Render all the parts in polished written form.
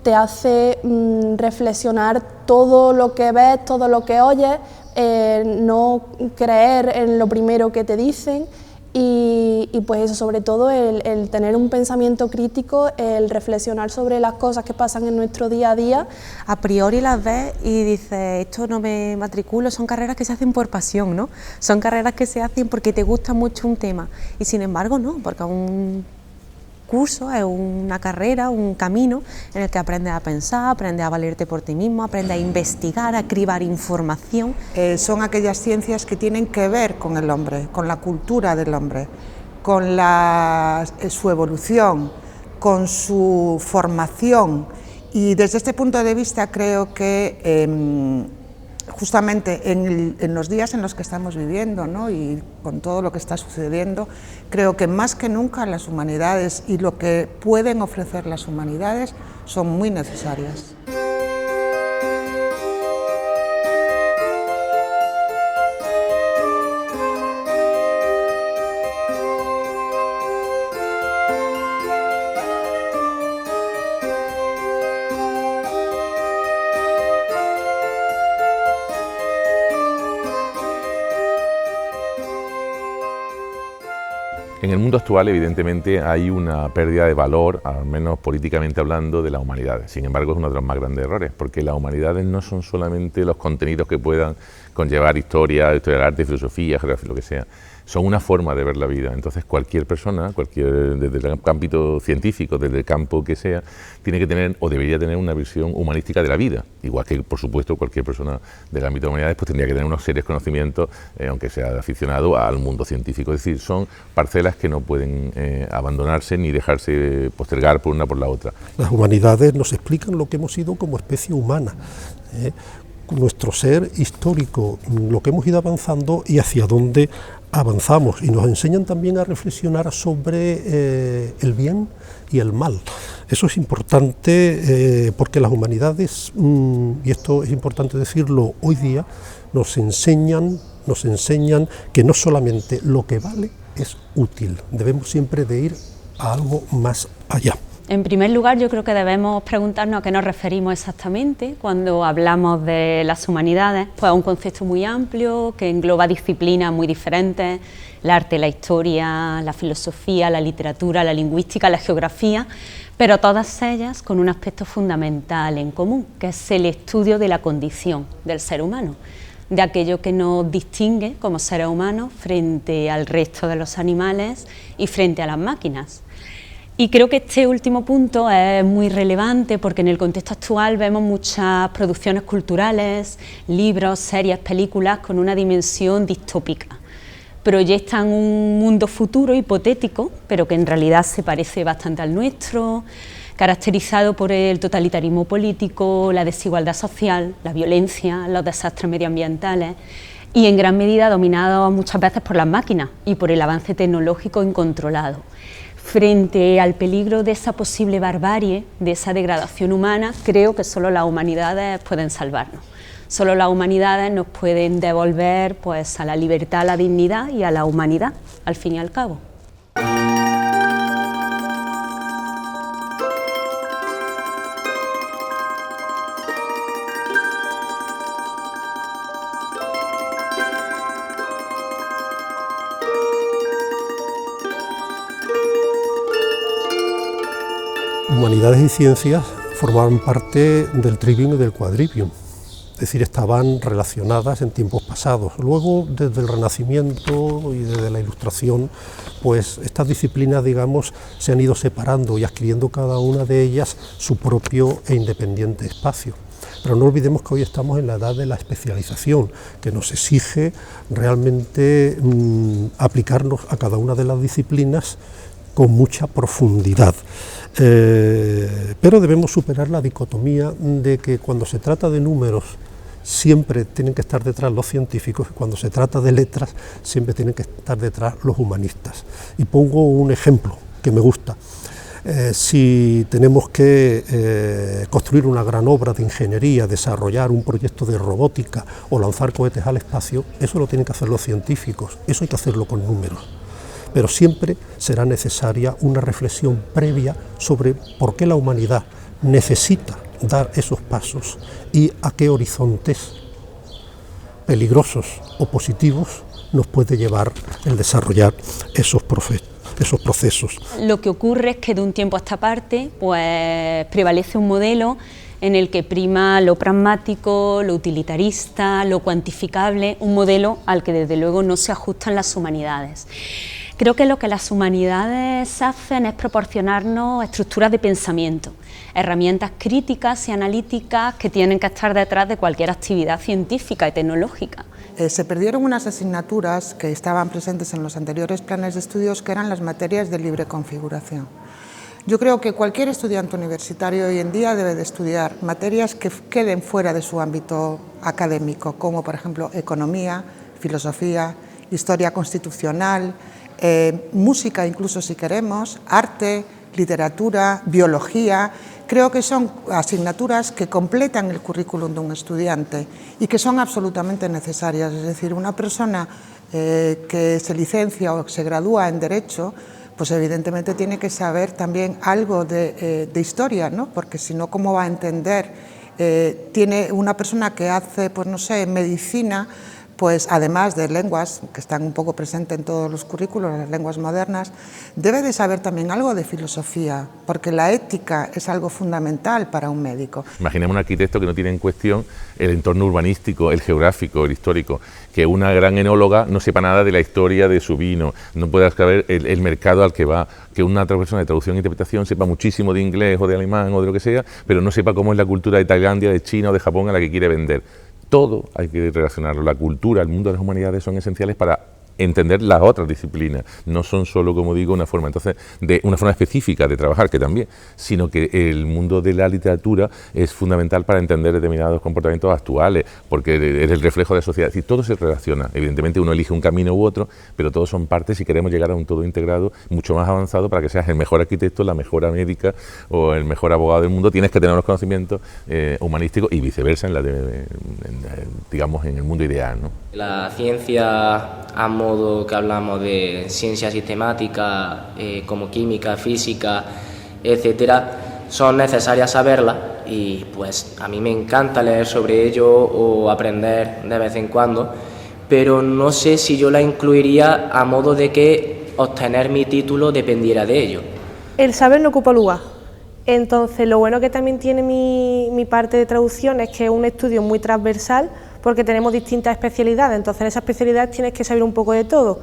te hace reflexionar todo lo que ves, todo lo que oyes, no creer en lo primero que te dicen y pues eso, sobre todo el tener un pensamiento crítico, el reflexionar sobre las cosas que pasan en nuestro día a día. A priori las ves y dices, esto no me matriculo, son carreras que se hacen por pasión, ¿no? Son carreras que se hacen porque te gusta mucho un tema y sin embargo no, porque un curso es una carrera, un camino en el que aprendes a pensar, aprendes a valerte por ti mismo, aprendes a investigar, a cribar información. Son aquellas ciencias que tienen que ver con el hombre, con la cultura del hombre, con su evolución, con su formación, y desde este punto de vista creo que justamente en los días en los que estamos viviendo, ¿no? Y con todo lo que está sucediendo, creo que más que nunca las humanidades y lo que pueden ofrecer las humanidades son muy necesarias. En el mundo actual, evidentemente, hay una pérdida de valor, al menos políticamente hablando, de las humanidades. Sin embargo, es uno de los más grandes errores, porque las humanidades no son solamente los contenidos que puedan conllevar historia del arte, filosofía, geografía, lo que sea. Son una forma de ver la vida. Entonces, cualquier persona, desde el ámbito científico, desde el campo que sea, tiene que tener o debería tener una visión humanística de la vida. Igual que, por supuesto, cualquier persona del ámbito de humanidades pues tendría que tener unos serios conocimientos, aunque sea aficionado al mundo científico. Es decir, son parcelas que no pueden abandonarse ni dejarse postergar por una por la otra. Las humanidades nos explican lo que hemos sido como especie humana, nuestro ser histórico, lo que hemos ido avanzando y hacia dónde avanzamos, y nos enseñan también a reflexionar sobre el bien y el mal. Eso es importante porque las humanidades, y esto es importante decirlo hoy día, nos enseñan que no solamente lo que vale es útil, debemos siempre de ir a algo más allá. En primer lugar, yo creo que debemos preguntarnos a qué nos referimos exactamente cuando hablamos de las humanidades, pues a un concepto muy amplio que engloba disciplinas muy diferentes, el arte, la historia, la filosofía, la literatura, la lingüística, la geografía, pero todas ellas con un aspecto fundamental en común, que es el estudio de la condición del ser humano, de aquello que nos distingue como seres humanos frente al resto de los animales y frente a las máquinas. Y creo que este último punto es muy relevante porque en el contexto actual vemos muchas producciones culturales, libros, series, películas con una dimensión distópica. Proyectan un mundo futuro hipotético, pero que en realidad se parece bastante al nuestro, caracterizado por el totalitarismo político, la desigualdad social, la violencia, los desastres medioambientales y en gran medida dominado muchas veces por las máquinas y por el avance tecnológico incontrolado. Frente al peligro de esa posible barbarie, de esa degradación humana, creo que solo las humanidades pueden salvarnos. Solo las humanidades nos pueden devolver pues, a la libertad, a la dignidad y a la humanidad, al fin y al cabo. Humanidades y ciencias formaban parte del trivium y del quadrivium, es decir, estaban relacionadas en tiempos pasados. Luego, desde el Renacimiento y desde la Ilustración, pues estas disciplinas, digamos, se han ido separando y adquiriendo cada una de ellas su propio e independiente espacio. Pero no olvidemos que hoy estamos en la edad de la especialización, que nos exige realmente aplicarnos a cada una de las disciplinas con mucha profundidad. Pero debemos superar la dicotomía de que cuando se trata de números siempre tienen que estar detrás los científicos y cuando se trata de letras siempre tienen que estar detrás los humanistas. Y pongo un ejemplo que me gusta. Si tenemos que construir una gran obra de ingeniería, desarrollar un proyecto de robótica o lanzar cohetes al espacio, eso lo tienen que hacer los científicos, eso hay que hacerlo con números. Pero siempre será necesaria una reflexión previa sobre por qué la humanidad necesita dar esos pasos y a qué horizontes peligrosos o positivos nos puede llevar el desarrollar esos procesos. Lo que ocurre es que de un tiempo a esta parte pues prevalece un modelo en el que prima lo pragmático, lo utilitarista, lo cuantificable, un modelo al que desde luego no se ajustan las humanidades. Creo que lo que las humanidades hacen es proporcionarnos estructuras de pensamiento, herramientas críticas y analíticas que tienen que estar detrás de cualquier actividad científica y tecnológica. Se perdieron unas asignaturas que estaban presentes en los anteriores planes de estudios, que eran las materias de libre configuración. Yo creo que cualquier estudiante universitario hoy en día debe de estudiar materias que queden fuera de su ámbito académico, como por ejemplo economía, filosofía, historia constitucional, música incluso si queremos, arte, literatura, biología. Creo que son asignaturas que completan el currículum de un estudiante y que son absolutamente necesarias. Es decir, una persona que se licencia o se gradúa en Derecho, pues evidentemente tiene que saber también algo de historia, ¿no? Porque si no, ¿cómo va a entender? Tiene una persona que hace, pues no sé, medicina, pues además de lenguas, que están un poco presentes en todos los currículos, las lenguas modernas, debe de saber también algo de filosofía, porque la ética es algo fundamental para un médico. Imaginemos un arquitecto que no tiene en cuestión el entorno urbanístico, el geográfico, el histórico, que una gran enóloga no sepa nada de la historia de su vino, no pueda saber el mercado al que va, que una otra persona de traducción e interpretación sepa muchísimo de inglés o de alemán o de lo que sea, pero no sepa cómo es la cultura de Tailandia, de China o de Japón a la que quiere vender. Todo hay que relacionarlo, la cultura, el mundo de las humanidades son esenciales para entender las otras disciplinas, no son solo, como digo, una forma específica de trabajar, que también, sino que el mundo de la literatura es fundamental para entender determinados comportamientos actuales, porque es el reflejo de la sociedad, es decir, todo se relaciona, evidentemente uno elige un camino u otro, pero todos son partes si queremos llegar a un todo integrado mucho más avanzado para que seas el mejor arquitecto, la mejor médica o el mejor abogado del mundo, tienes que tener los conocimientos humanísticos y viceversa, digamos, en el mundo ideal, ¿no? La ciencia, a modo que hablamos de ciencia sistemática, como química, física, etcétera, son necesarias saberlas y pues a mí me encanta leer sobre ello o aprender de vez en cuando, pero no sé si yo la incluiría a modo de que obtener mi título dependiera de ello. El saber no ocupa lugar. Entonces, lo bueno que también tiene mi parte de traducción es que es un estudio muy transversal, porque tenemos distintas especialidades, entonces en esa especialidad tienes que saber un poco de todo.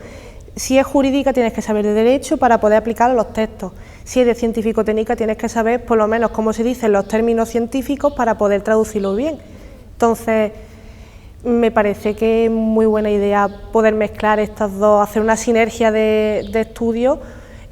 Si es jurídica tienes que saber de derecho para poder aplicar a los textos, si es de científico-técnica tienes que saber por lo menos cómo se dicen los términos científicos para poder traducirlo bien. Entonces me parece que es muy buena idea poder mezclar estas dos, hacer una sinergia de estudios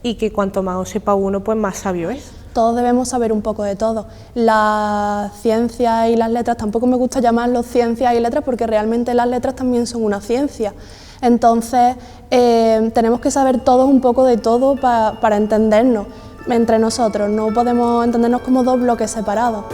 y que cuanto más sepa uno, pues más sabio es. Todos debemos saber un poco de todo. Las ciencias y las letras, tampoco me gusta llamarlos ciencias y letras porque realmente las letras también son una ciencia. Entonces, tenemos que saber todos un poco de todo para entendernos entre nosotros. No podemos entendernos como dos bloques separados.